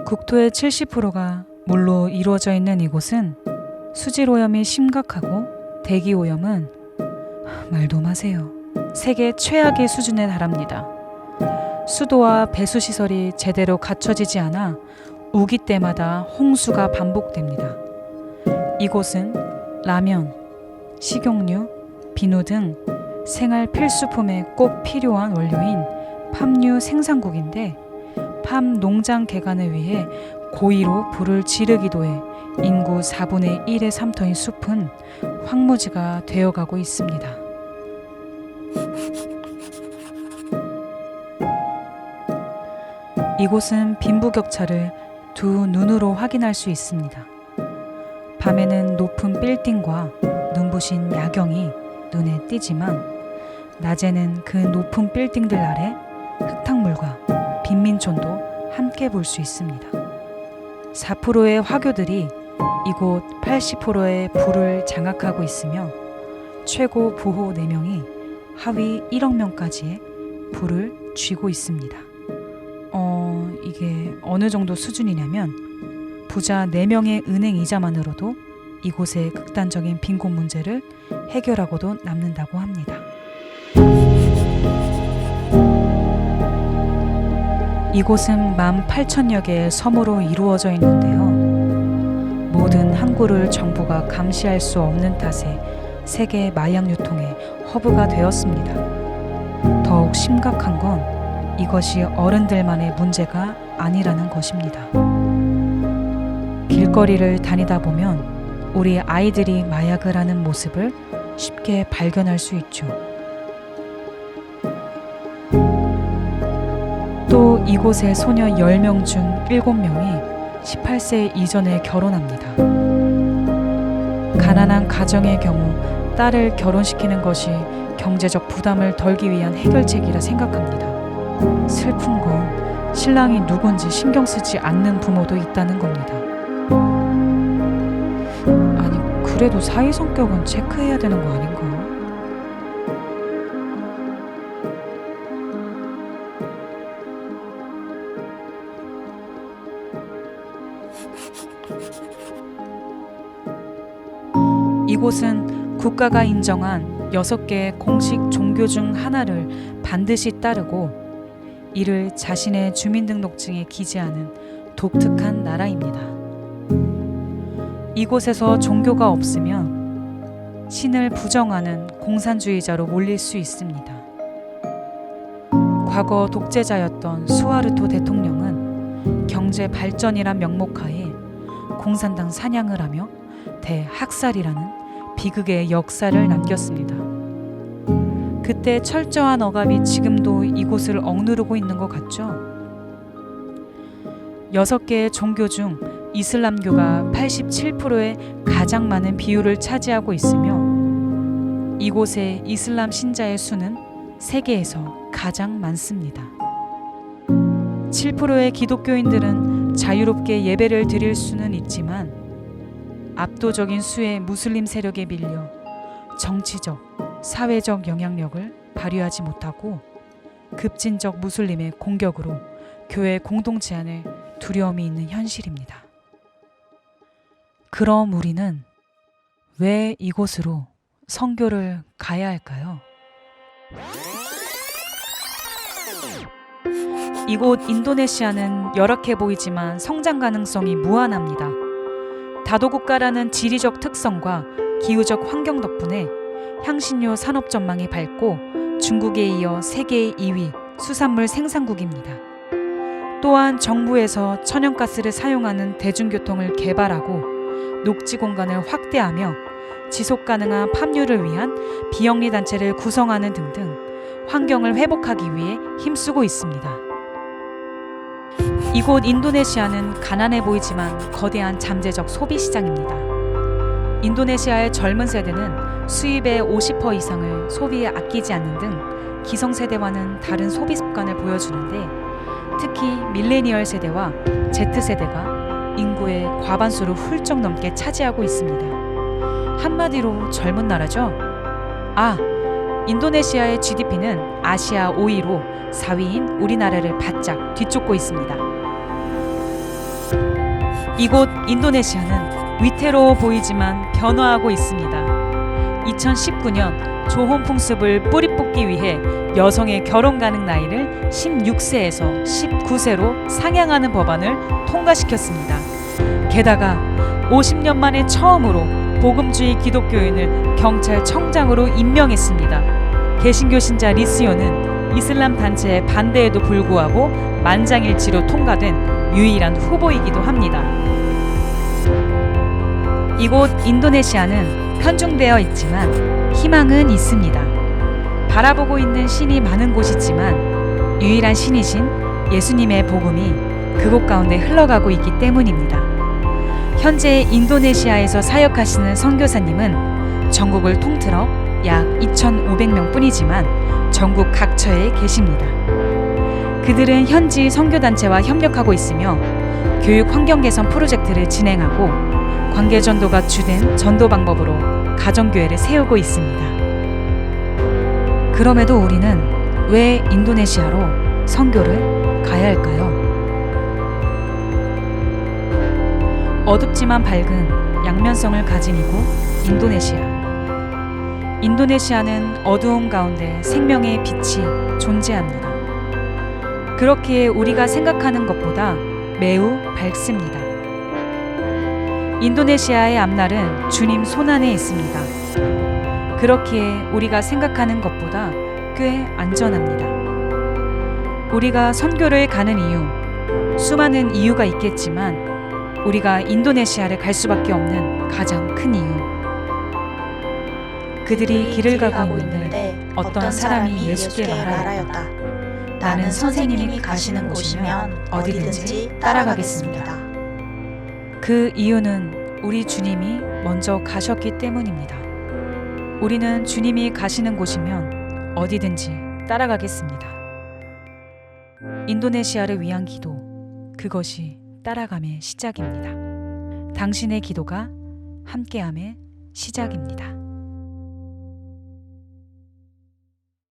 국토의 70%가 물로 이루어져 있는 이곳은 수질오염이 심각하고 대기오염은 말도 마세요. 세계 최악의 수준에 달합니다. 수도와 배수시설이 제대로 갖춰지지 않아 우기 때마다 홍수가 반복됩니다. 이곳은 라면, 식용유, 비누 등 생활 필수품에 꼭 필요한 원료인 팜유 생산국인데 팜 농장 개간을 위해 고의로 불을 지르기도 해 인구 4분의 1의 삼터인 숲은 황무지가 되어가고 있습니다. 이곳은 빈부격차를 두 눈으로 확인할 수 있습니다. 밤에는 높은 빌딩과 눈부신 야경이 눈에 띄지만 낮에는 그 높은 빌딩들 아래 흙탕물과 빈민촌도 함께 볼 수 있습니다. 4%의 화교들이 이곳 80%의 불을 장악하고 있으며 최고 보호 4명이 하위 1억 명까지의 불을 쥐고 있습니다. 이게 어느 정도 수준이냐면 부자 4명의 은행 이자만으로도 이곳의 극단적인 빈곤 문제를 해결하고도 남는다고 합니다. 이곳은 18,000여 개의 섬으로 이루어져 있는데요. 모든 항구를 정부가 감시할 수 없는 탓에 세계 마약 유통의 허브가 되었습니다. 더욱 심각한 건 이것이 어른들만의 문제가 아니라는 것입니다. 길거리를 다니다 보면 우리 아이들이 마약을 하는 모습을 쉽게 발견할 수 있죠. 또 이곳의 소녀 10명 중 7명이 18세 이전에 결혼합니다. 가난한 가정의 경우 딸을 결혼시키는 것이 경제적 부담을 덜기 위한 해결책이라 생각합니다. 슬픈 건 신랑이 누군지 신경 쓰지 않는 부모도 있다는 겁니다. 아니, 그래도 사위 성격은 체크해야 되는 거 아닌가? 이곳은 국가가 인정한 6개의 공식 종교 중 하나를 반드시 따르고 이를 자신의 주민등록증에 기재하는 독특한 나라입니다. 이곳에서 종교가 없으면 신을 부정하는 공산주의자로 몰릴 수 있습니다. 과거 독재자였던 수하르토 대통령은 경제 발전이란 명목하에 공산당 사냥을 하며 대학살이라는 비극의 역사를 남겼습니다. 그때 철저한 억압이 지금도 이곳을 억누르고 있는 것 같죠? 6개의 종교 중 이슬람교가 87%의 가장 많은 비율을 차지하고 있으며 이곳의 이슬람 신자의 수는 세계에서 가장 많습니다. 7%의 기독교인들은 자유롭게 예배를 드릴 수는 있지만 압도적인 수의 무슬림 세력에 밀려 정치적, 사회적 영향력을 발휘하지 못하고 급진적 무슬림의 공격으로 교회 공동체 안에 두려움이 있는 현실입니다. 그럼 우리는 왜 이곳으로 선교를 가야 할까요? 이곳 인도네시아는 열악해 보이지만 성장 가능성이 무한합니다. 다도국가라는 지리적 특성과 기후적 환경 덕분에 향신료 산업 전망이 밝고 중국에 이어 세계 2위 수산물 생산국입니다. 또한 정부에서 천연가스를 사용하는 대중교통을 개발하고 녹지 공간을 확대하며 지속가능한 팜유를 위한 비영리 단체를 구성하는 등등 환경을 회복하기 위해 힘쓰고 있습니다. 이곳 인도네시아는 가난해 보이지만 거대한 잠재적 소비 시장입니다. 인도네시아의 젊은 세대는 수입의 50% 이상을 소비에 아끼지 않는 등 기성세대와는 다른 소비 습관을 보여주는데 특히 밀레니얼 세대와 Z세대가 인구의 과반수를 훌쩍 넘게 차지하고 있습니다. 한마디로 젊은 나라죠. 인도네시아의 GDP는 아시아 5위로 4위인 우리나라를 바짝 뒤쫓고 있습니다. 이곳 인도네시아는 위태로워 보이지만 변화하고 있습니다. 2019년 조혼 풍습을 뿌리 뽑기 위해 여성의 결혼 가능 나이를 16세에서 19세로 상향하는 법안을 통과시켰습니다. 게다가 50년 만에 처음으로 복음주의 기독교인을 경찰청장으로 임명했습니다. 개신교 신자 리스요는 이슬람 단체의 반대에도 불구하고 만장일치로 통과된 유일한 후보이기도 합니다. 이곳 인도네시아는 편중되어 있지만 희망은 있습니다. 바라보고 있는 신이 많은 곳이지만 유일한 신이신 예수님의 복음이 그곳 가운데 흘러가고 있기 때문입니다. 현재 인도네시아에서 사역하시는 선교사님은 전국을 통틀어 약 2,500명 뿐이지만 전국 각처에 계십니다. 그들은 현지 선교단체와 협력하고 있으며 교육 환경 개선 프로젝트를 진행하고 관계 전도가 주된 전도 방법으로 가정교회를 세우고 있습니다. 그럼에도 우리는 왜 인도네시아로 선교를 가야 할까요? 어둡지만 밝은 양면성을 가진 이곳 인도네시아. 인도네시아는 어두움 가운데 생명의 빛이 존재합니다. 그렇기에 우리가 생각하는 것보다 매우 밝습니다. 인도네시아의 앞날은 주님 손안에 있습니다. 그렇기에 우리가 생각하는 것보다 꽤 안전합니다. 우리가 선교를 가는 이유, 수많은 이유가 있겠지만 우리가 인도네시아를 갈 수밖에 없는 가장 큰 이유. 그들이 길을 가고 있는데 어떤 사람이 예수께 말하였다. 나는 선생님이 가시는 곳이면 어디든지 따라가겠습니다. 그 이유는 우리 주님이 먼저 가셨기 때문입니다. 우리는 주님이 가시는 곳이면 어디든지 따라가겠습니다. 인도네시아를 위한 기도, 그것이 따라감의 시작입니다. 당신의 기도가 함께함의 시작입니다.